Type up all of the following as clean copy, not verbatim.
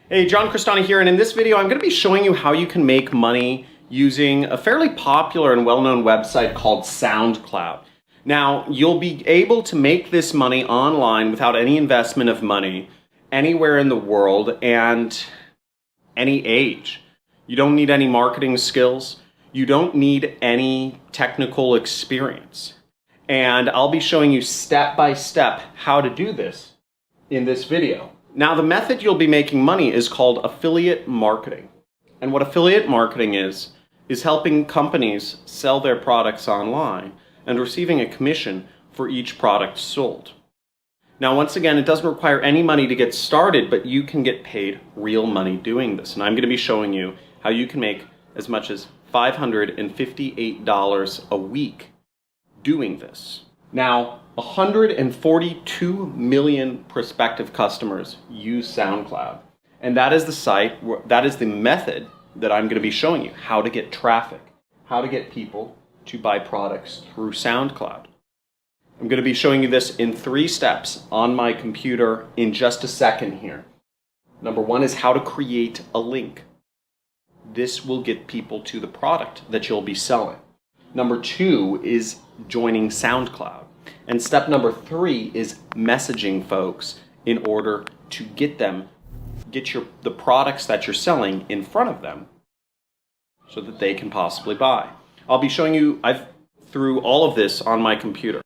Hey, John Cristani here, and in this video I'm going to be showing you how you can make money using a fairly popular and well-known website called SoundCloud. Now, you'll be able to make this money online without any investment of money anywhere in the world and any age. You don't need any marketing skills. You don't need any technical experience. And I'll be showing you step by step how to do this in this video. Now, the method you'll be making money is called affiliate marketing. And what affiliate marketing is helping companies sell their products online and receiving a commission for each product sold. Now, once again, it doesn't require any money to get started, but you can get paid real money doing this. And I'm going to be showing you how you can make as much as $558 a week doing this. Now, 142 million prospective customers use SoundCloud. And that is the site, that is the method that I'm going to be showing you, how to get traffic, how to get people to buy products through SoundCloud. I'm going to be showing you this in 3 steps on my computer in just a second here. Number 1 is how to create a link. This will get people to the product that you'll be selling. Number 2 is joining SoundCloud. And step number 3 is messaging folks in order to get the products that you're selling in front of them so that they can possibly buy. I'll be showing you through all of this on my computer.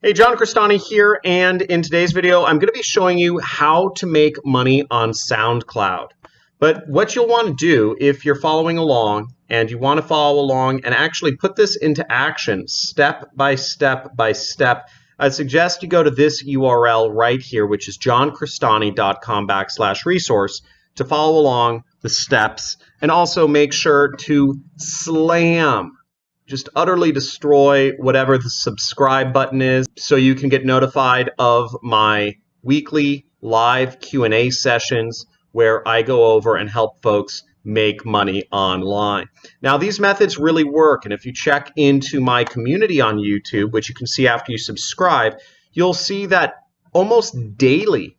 Hey, John Cristani here, and in today's video I'm going to be showing you how to make money on SoundCloud. But what you'll want to do if you're following along and you want to follow along and actually put this into action step by step by step, I suggest you go to this URL right here, which is johncristani.com/resource, to follow along the steps, and also make sure to just utterly destroy whatever the subscribe button is so you can get notified of my weekly live Q&A sessions where I go over and help folks make money online. Now, these methods really work, and if you check into my community on YouTube, which you can see after you subscribe, you'll see that almost daily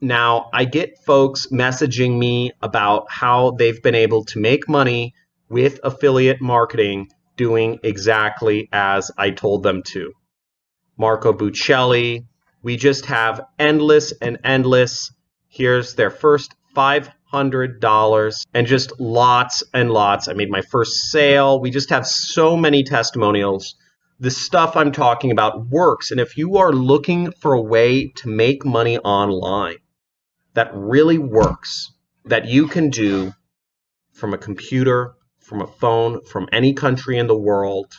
now I get folks messaging me about how they've been able to make money with affiliate marketing doing exactly as I told them to. Marco Buccelli, we just have endless and endless. Here's their first $500 and just lots and lots. I made my first sale. We just have so many testimonials. The stuff I'm talking about works. And if you are looking for a way to make money online that really works, that you can do from a computer, from a phone, from any country in the world,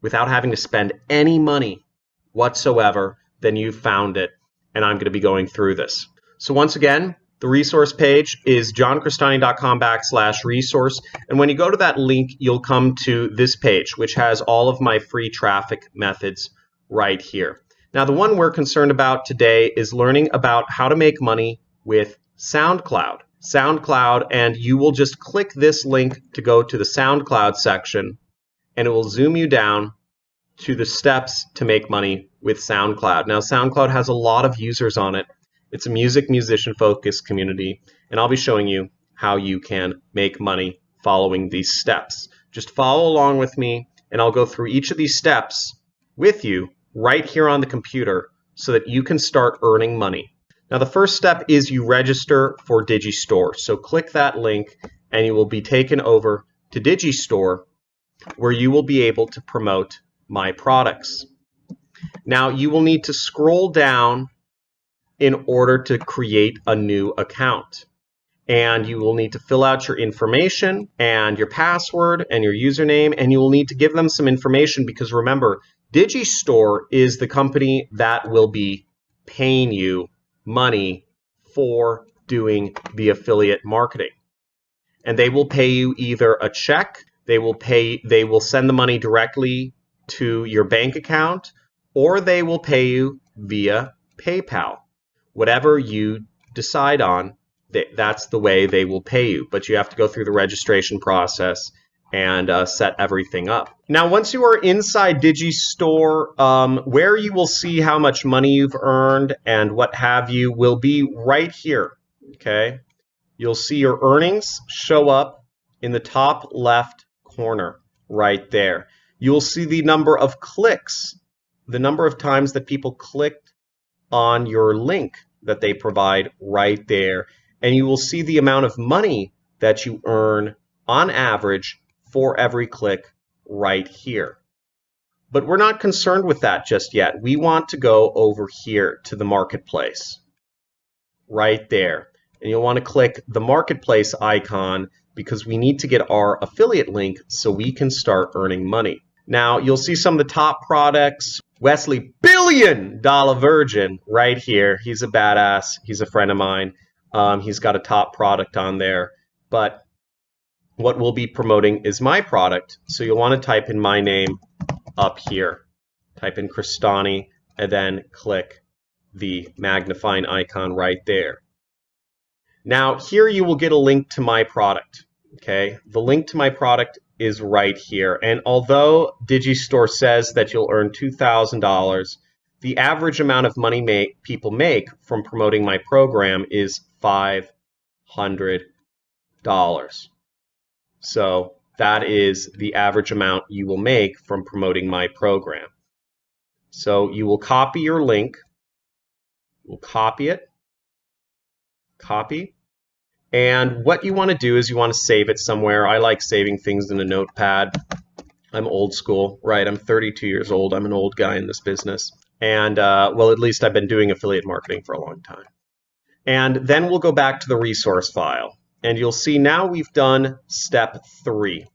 without having to spend any money whatsoever, then you've found it. And I'm going to be going through this. So once again, the resource page is johncristani.com/resource. And when you go to that link, you'll come to this page, which has all of my free traffic methods right here. Now, the one we're concerned about today is learning about how to make money with SoundCloud. And you will just click this link to go to the SoundCloud section, and it will zoom you down to the steps to make money with SoundCloud. Now, SoundCloud has a lot of users on it. It's a musician-focused community, and I'll be showing you how you can make money following these steps. Just follow along with me, and I'll go through each of these steps with you right here on the computer so that you can start earning money. Now, the first step is you register for Digistore. So click that link, and you will be taken over to Digistore, where you will be able to promote my products. Now, you will need to scroll down in order to create a new account. And you will need to fill out your information and your password and your username, and you will need to give them some information because remember, Digistore is the company that will be paying you money for doing the affiliate marketing. And they will pay you either a check, they will send the money directly to your bank account, or they will pay you via PayPal. Whatever you decide on, that's the way they will pay you. But you have to go through the registration process and set everything up. Now, once you are inside Digistore, where you will see how much money you've earned and what have you will be right here, okay? You'll see your earnings show up in the top left corner right there. You'll see the number of clicks, the number of times that people clicked on your link that they provide right there. And you will see the amount of money that you earn on average for every click right here. But we're not concerned with that just yet. We want to go over here to the marketplace right there. And you'll want to click the marketplace icon because we need to get our affiliate link so we can start earning money. Now, you'll see some of the top products. Wesley, $1 billion virgin right here. He's a badass. He's a friend of mine. He's got a top product on there. But what we'll be promoting is my product. So you'll want to type in my name up here. Type in Cristani and then click the magnifying icon right there. Now, here you will get a link to my product. Okay, the link to my product is right here. And although Digistore says that you'll earn $2,000, the average amount of money people make from promoting my program is $500. So that is the average amount you will make from promoting my program. So you will copy your link. We'll copy it. Copy. And what you want to do is you want to save it somewhere. I like saving things in a notepad. I'm old school, right? I'm 32 years old. I'm an old guy in this business. And, well, at least I've been doing affiliate marketing for a long time. And then we'll go back to the resource file. And you'll see now we've done step 3.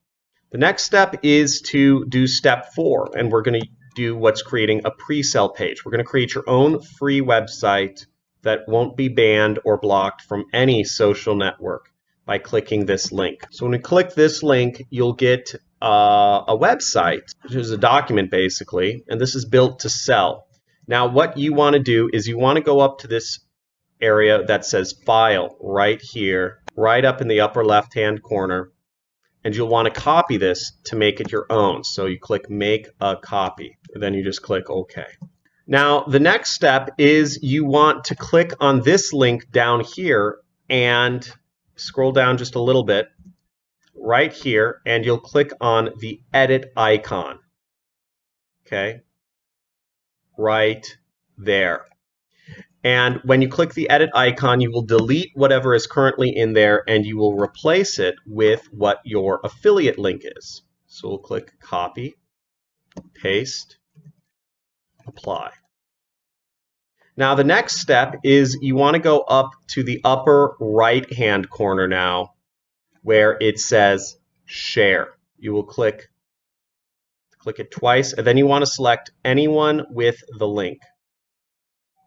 The next step is to do step 4. And we're going to do what's creating a pre-sale page. We're going to create your own free website that won't be banned or blocked from any social network by clicking this link. So when you click this link, you'll get a website, which is a document basically, and this is built to sell. Now what you want to do is you want to go up to this area that says File right here, right up in the upper left-hand corner, and you'll want to copy this to make it your own. So you click Make a Copy, and then you just click OK. Now, the next step is you want to click on this link down here and scroll down just a little bit right here, and you'll click on the edit icon. Okay, right there. And when you click the edit icon, you will delete whatever is currently in there and you will replace it with what your affiliate link is. So we'll click Copy, Paste, Apply. Now the next step is you want to go up to the upper right hand corner now where it says Share. You will click it twice and then you want to select anyone with the link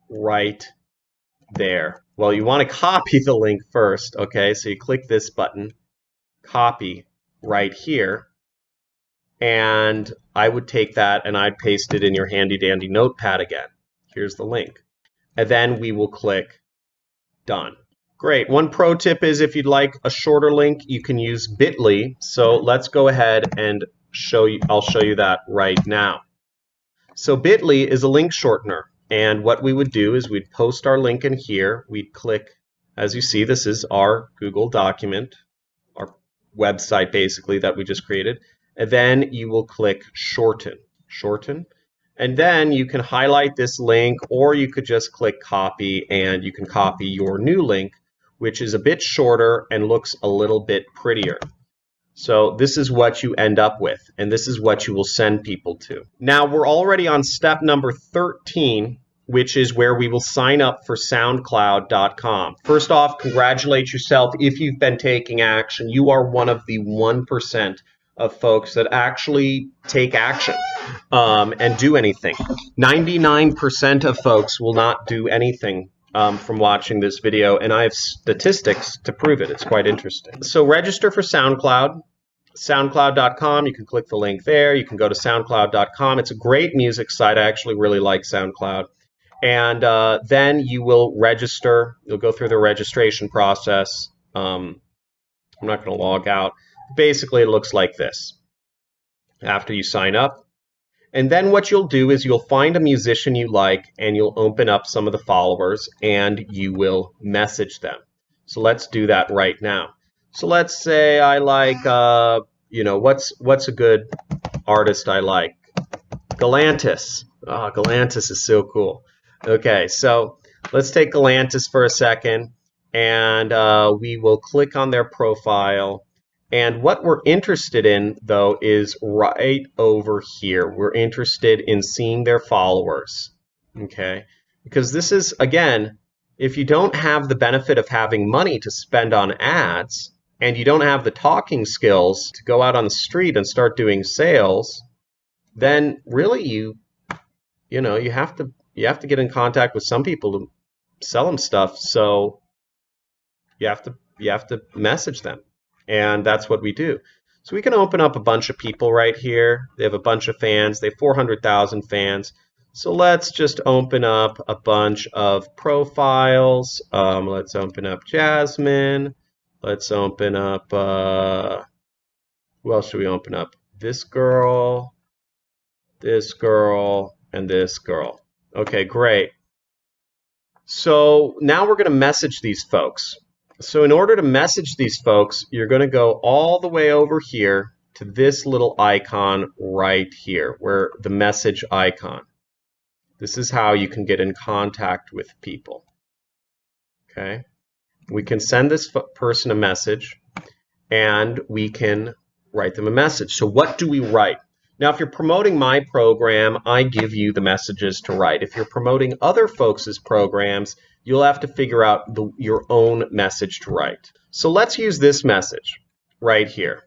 right there. Well, you want to copy the link first, okay? So you click this button, copy right here. And I would take that and I'd paste it in your handy dandy notepad again. Here's the link. And then we will click Done. Great. One pro tip is if you'd like a shorter link, you can use bit.ly. So let's go ahead and I'll show you that right now. So bit.ly is a link shortener. And what we would do is we'd post our link in here. We'd click, as you see, this is our Google document, our website basically that we just created. And then you will click Shorten. Shorten. And then you can highlight this link, or you could just click Copy, and you can copy your new link, which is a bit shorter and looks a little bit prettier. So this is what you end up with, and this is what you will send people to. Now we're already on step number 13, which is where we will sign up for SoundCloud.com. First off, congratulate yourself if you've been taking action. You are one of the 1% of folks that actually take action and do anything. 99% of folks will not do anything from watching this video, and I have statistics to prove it. It's quite interesting. So register for SoundCloud, SoundCloud.com. You can click the link there. You can go to SoundCloud.com. It's a great music site. I actually really like SoundCloud. And then you will register. You'll go through the registration process. I'm not going to log out. Basically, it looks like this after you sign up. And then what you'll do is you'll find a musician you like and you'll open up some of the followers and you will message them. So let's do that right now. So let's say I like, what's a good artist I like? Galantis. Oh, Galantis is so cool. Okay, so let's take Galantis for a second and we will click on their profile. And what we're interested in, though, is right over here. We're interested in seeing their followers, okay? Because this is, again, if you don't have the benefit of having money to spend on ads, and you don't have the talking skills to go out on the street and start doing sales, then really you have to get in contact with some people to sell them stuff. So you have to message them. And that's what we do. So we can open up a bunch of people right here. They have a bunch of fans. They have 400,000 fans. So let's just open up a bunch of profiles. Let's open up Jasmine. Let's open up, who else should we open up? This girl, and this girl. Okay, great. So now we're going to message these folks. So in order to message these folks, you're going to go all the way over here to this little icon right here, where the message icon. This is how you can get in contact with people. Okay? We can send this person a message, and we can write them a message. So what do we write? Now, if you're promoting my program, I give you the messages to write. If you're promoting other folks' programs, you'll have to figure out your own message to write. So let's use this message right here.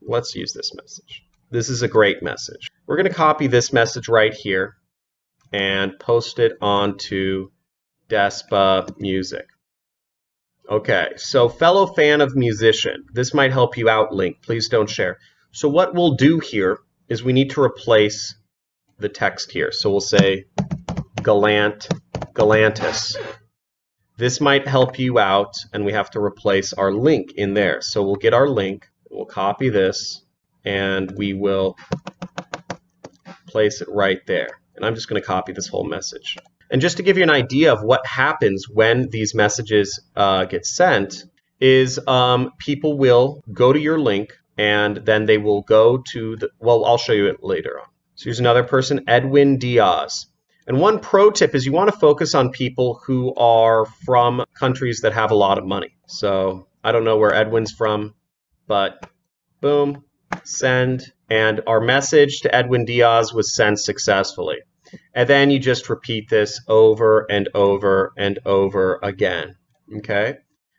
Let's use this message. This is a great message. We're going to copy this message right here and post it onto Despa Music. Okay, so fellow fan of musician, this might help you out, link. Please don't share. So what we'll do here is we need to replace the text here. So we'll say Galantis. This might help you out, and we have to replace our link in there. So we'll get our link, we'll copy this, and we will place it right there. And I'm just going to copy this whole message. And just to give you an idea of what happens when these messages get sent, is people will go to your link, and then they will go to well, I'll show you it later on. So here's another person, Edwin Diaz. And one pro tip is you want to focus on people who are from countries that have a lot of money. So I don't know where Edwin's from, but boom, send. And our message to Edwin Diaz was sent successfully. And then you just repeat this over and over and over again, okay?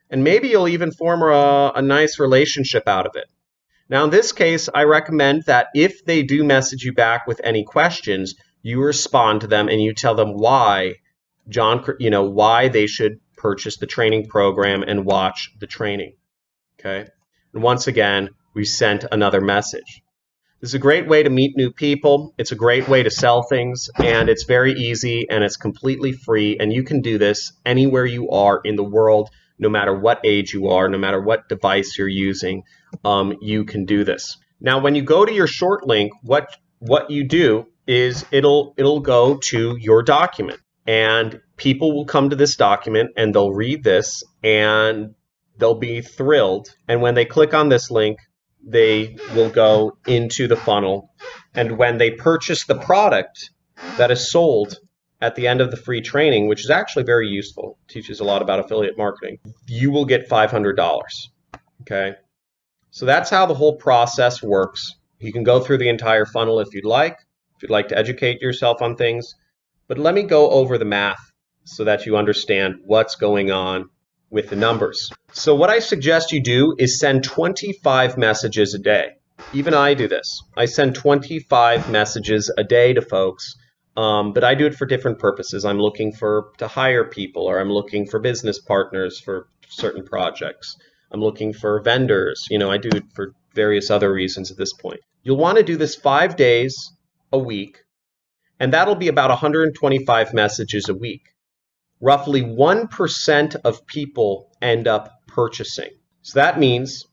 And maybe you'll even form a nice relationship out of it. Now, in this case, I recommend that if they do message you back with any questions, you respond to them and you tell them why, why they should purchase the training program and watch the training, okay? And once again, we sent another message. This is a great way to meet new people. It's a great way to sell things, and it's very easy, and it's completely free, and you can do this anywhere you are in the world, no matter what age you are, no matter what device you're using, you can do this. Now, when you go to your short link, what you do is it'll go to your document, and people will come to this document, and they'll read this, and they'll be thrilled. And when they click on this link, they will go into the funnel. And when they purchase the product that is sold at the end of the free training, which is actually very useful, teaches a lot about affiliate marketing, you will get $500. Okay? So that's how the whole process works. You can go through the entire funnel if you'd like to educate yourself on things. But let me go over the math so that you understand what's going on with the numbers. So what I suggest you do is send 25 messages a day. Even I do this. I send 25 messages a day to folks, but I do it for different purposes. I'm looking to hire people, or I'm looking for business partners for certain projects. I'm looking for vendors. I do it for various other reasons at this point. You'll want to do this 5 days a week, and that'll be about 125 messages a week. Roughly 1% of people end up purchasing. So that means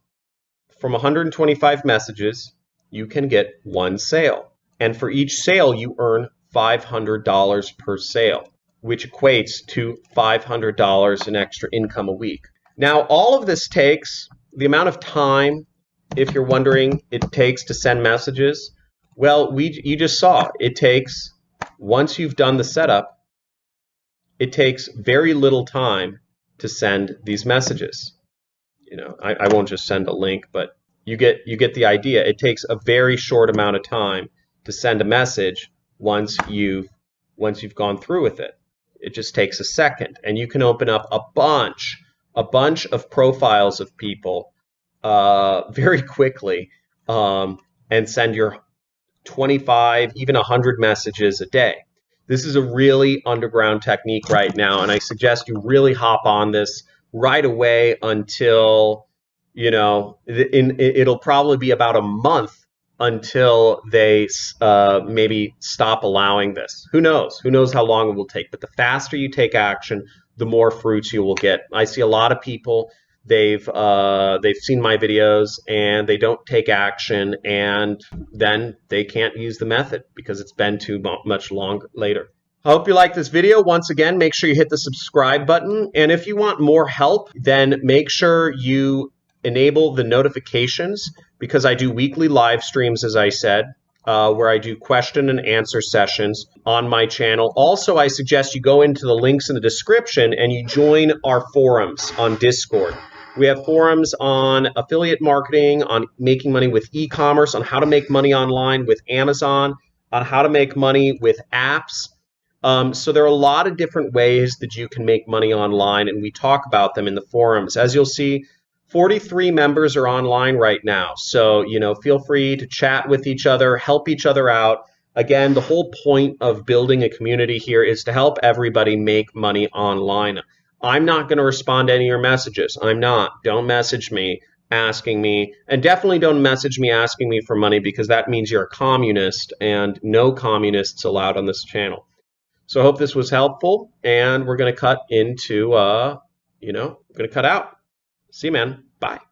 from 125 messages, you can get 1 sale. And for each sale, you earn $500 per sale, which equates to $500 in extra income a week. Now, all of this takes the amount of time, if you're wondering, it takes to send messages. Well, you just saw it takes, once you've done the setup, it takes very little time to send these messages. I won't just send a link, but you get the idea. It takes a very short amount of time to send a message once you've gone through with it. It just takes a second, and you can open up a bunch of profiles of people very quickly and send your 25, even 100 messages a day. This is a really underground technique right now, and I suggest you really hop on this right away until, it'll probably be about a month until they maybe stop allowing this. Who knows? Who knows how long it will take? But the faster you take action, the more fruits you will get. I see a lot of people, they've seen my videos and they don't take action, and then they can't use the method because it's been too much longer later. I hope you like this video. Once again, make sure you hit the subscribe button. And if you want more help, then make sure you enable the notifications, because I do weekly live streams, as I said, where I do question and answer sessions on my channel. Also, I suggest you go into the links in the description and you join our forums on Discord. We have forums on affiliate marketing, on making money with e-commerce, on how to make money online with Amazon, on how to make money with apps. So there are a lot of different ways that you can make money online, and we talk about them in the forums. As you'll see, 43 members are online right now. So, feel free to chat with each other, help each other out. Again, the whole point of building a community here is to help everybody make money online. I'm not going to respond to any of your messages. I'm not. Don't message me asking me, and definitely don't message me asking me for money, because that means you're a communist, and no communists allowed on this channel. So I hope this was helpful, and we're going to cut into, we're going to cut out. See you, man. Bye.